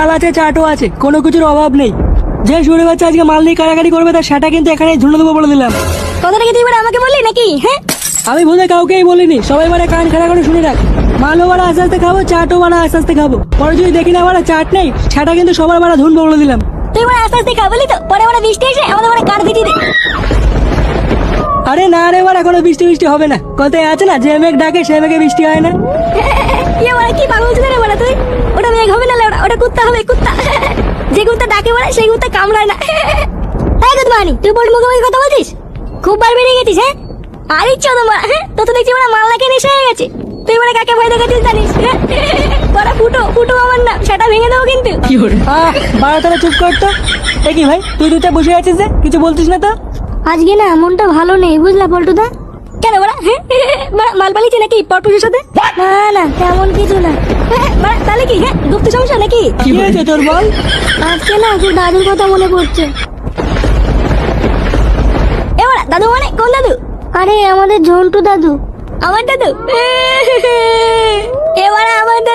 মাল আছে, চাটও আছে, কোনো কিছুর অভাব নেই। যে শুনে বাচ্চা আজকে মাল নিয়ে কারাকারি করবে তার সেটা কিন্তু এখানে ঝুলে দেবো বলে দিলাম। কথাটা কি তুই এবার আমাকে বললি নাকি? হ্যাঁ, আমি ভুলে কাউকেই বলিনি, সবাই মানে কান খাড়া করে শুনে রাখ। মালও বাড়া আস্তে আস্তে খাবো, চাটও বাড়া আস্তে আস্তে খাবো। পরে যদি দেখি না বাড়া চাট নেই, সেটা কিন্তু সবার বাড়া ধুনবো বলে দিলাম। তুই এবার আস্তে আস্তে খা বলি তো, পরে মানে বৃষ্টি এসে আমাদের মানে কাঠ দিটি দে। আরে না রে বাড়া, কোনো বৃষ্টি বৃষ্টি হবে না। কথায় আছে না, যে মেঘ ডাকে সে মেঘে বৃষ্টি হয় না। ইয়ে মানে কি পাগল হচ্ছে রে বলা তুই? ওটা মেঘ হবে না, ওটা কুত্তা হবে, কুত্তা। যে কুত্তা ডাকে বলে সেই কুত্তা কামড়ায় না। এই গুদমানি, তুই বল মুখে কথা বলছিস? খুব বার বেরিয়ে গেছিস। হ্যাঁ, আর ইচ্ছা তোমার। হ্যাঁ, তো তো দেখছি মানে মাল না খেয়ে নেশা হয়ে গেছে। তুই মানে কাকে ভয় দেখাচ্ছিস জানিস? বড় ফুটো ফুটো আমার নাম, সেটা ভেঙে দেবো কিন্তু। বাড়া তাহলে চুপ করতো। কি ভাই, তুই দুটা বসে আছিস যে কিছু বলতিস না তো? আজকে না মনটা ভালো নেই, বুঝলা পল্টুদা? কেন বড়া? মাল পালিয়েছে নাকি পটপুজোর সাথে? না না, তেমন কিছু না। তাহলে কি? হ্যাঁ, গুপ্ত সমস্যা নাকি? কি হয়েছে তোর বল? আজকে না খুব দাদুর কথা মনে পড়ছে। এবার দাদু মানে কোন দাদু? আরে আমাদের ঝন্টু দাদু। আমার দাদু? এবার আমার দাদু